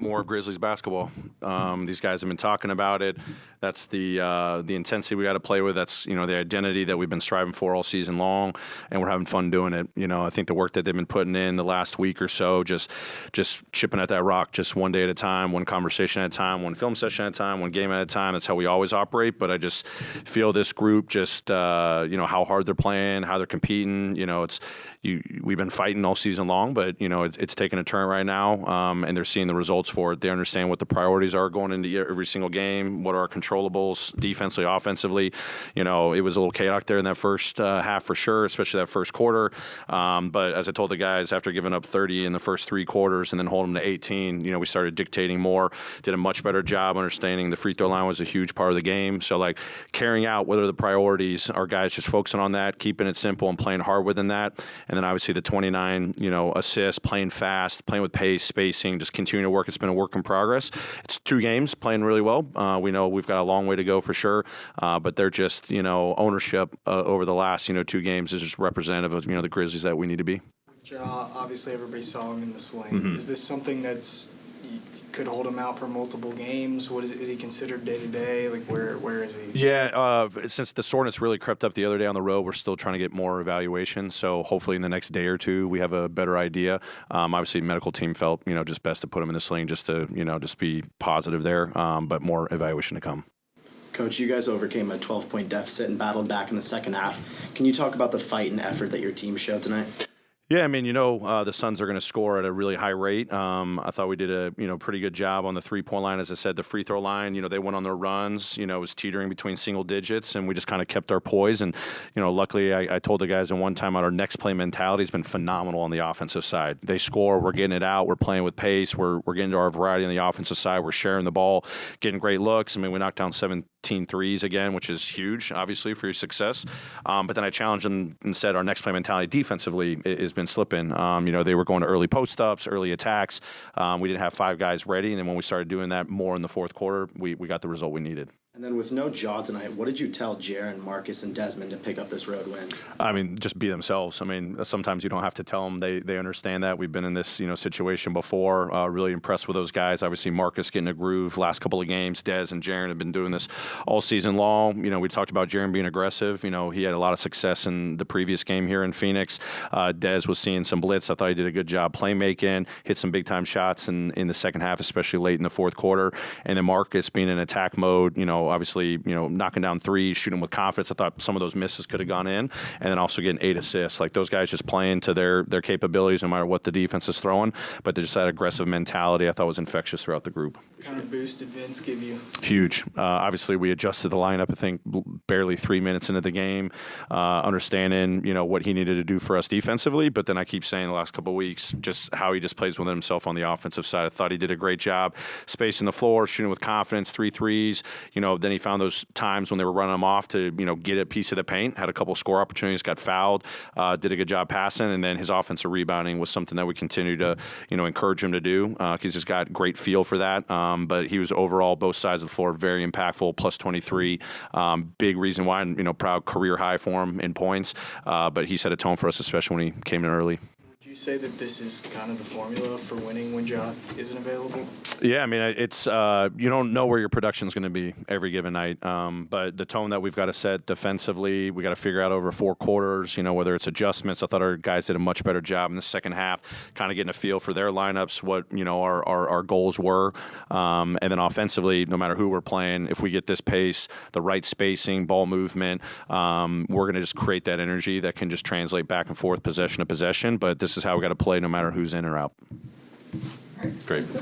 more of Grizzlies basketball. These guys have been talking about it. That's the intensity we got to play with. That's the identity that we've been striving for all season long, and we're having fun doing it. I think the work that they've been putting in the last week or so, just chipping at that rock, just one day at a time, one conversation at a time, one film session at a time, one game at a time. That's how we always operate. But I just feel this group, just how hard they're playing, how they're competing. We've been fighting all season long, but it's taking a turn right now, and they're seeing the results for it. They understand what the priorities are going into every single game, what are our controllables defensively, offensively. It was a little chaotic there in that first half for sure, especially that first quarter. But as I told the guys, after giving up 30 in the first three quarters and then holding them to 18, we started dictating more, did a much better job understanding the free throw line was a huge part of the game. So carrying out what are the priorities, our guys just focusing on that, keeping it simple and playing hard within that. And then obviously the 29, assists, playing fast, playing with pace, spacing, just continuing to work. It's been a work in progress. It's 2 games, playing really well. We know we've got a long way to go for sure, but they're just, ownership over the last, 2 games is just representative of, the Grizzlies that we need to be. Obviously everybody saw him in the sling. Mm-hmm. Is this something that's could hold him out for multiple games? What is he considered day to day? Where is he? Yeah, since the soreness really crept up the other day on the road, we're still trying to get more evaluation. So hopefully in the next day or 2, we have a better idea. Obviously, the medical team felt just best to put him in the sling just to just be positive there. But more evaluation to come. Coach, you guys overcame a 12-point deficit and battled back in the second half. Can you talk about the fight and effort that your team showed tonight? Yeah, the Suns are going to score at a really high rate. I thought we did a pretty good job on the 3-point line. As I said, the free throw line, they went on their runs. It was teetering between single digits, and we just kind of kept our poise. And luckily, I told the guys in one time our next play mentality has been phenomenal on the offensive side. They score, we're getting it out, we're playing with pace, we're getting to our variety on the offensive side, we're sharing the ball, getting great looks. We knocked down 17 threes again, which is huge, obviously, for your success. But then I challenged them and said our next play mentality defensively has been slipping. They were going to early post-ups, early attacks. We didn't have 5 guys ready, and then when we started doing that more in the fourth quarter, we got the result we needed. And then with no jaw tonight, what did you tell Jaren, Marcus, and Desmond to pick up this road win? Just be themselves. Sometimes you don't have to tell them. They understand that. We've been in this situation before. Really impressed with those guys. Obviously, Marcus getting a groove last couple of games. Des and Jaren have been doing this all season long. We talked about Jaren being aggressive. He had a lot of success in the previous game here in Phoenix. Des was seeing some blitz. I thought he did a good job playmaking, hit some big-time shots in the second half, especially late in the fourth quarter. And then Marcus being in attack mode, obviously, knocking down threes, shooting with confidence. I thought some of those misses could have gone in. And then also getting 8 assists. Those guys just playing to their capabilities no matter what the defense is throwing. But just that aggressive mentality I thought was infectious throughout the group. What kind of boost did Vince give you? Huge. Obviously, we adjusted the lineup, I think, barely 3 minutes into the game, understanding, what he needed to do for us defensively. But then I keep saying the last couple of weeks, just how he just plays with himself on the offensive side. I thought he did a great job spacing the floor, shooting with confidence, 3 threes. Then he found those times when they were running him off to, get a piece of the paint, had a couple score opportunities, got fouled, did a good job passing, and then his offensive rebounding was something that we continue to, encourage him to do because he's got great feel for that. But he was overall, both sides of the floor, very impactful, plus 23. Big reason why, and, proud career high for him in points. But he set a tone for us, especially when he came in early. Would you say that this is kind of the formula for winning when Ja isn't available? Yeah, it's you don't know where your production is going to be every given night, but the tone that we've got to set defensively, we got to figure out over 4 quarters, whether it's adjustments. I thought our guys did a much better job in the second half, kind of getting a feel for their lineups, what our goals were, and then offensively, no matter who we're playing, if we get this pace, the right spacing, ball movement, we're going to just create that energy that can just translate back and forth, possession to possession. But this is how we got to play, no matter who's in or out. Great, thanks.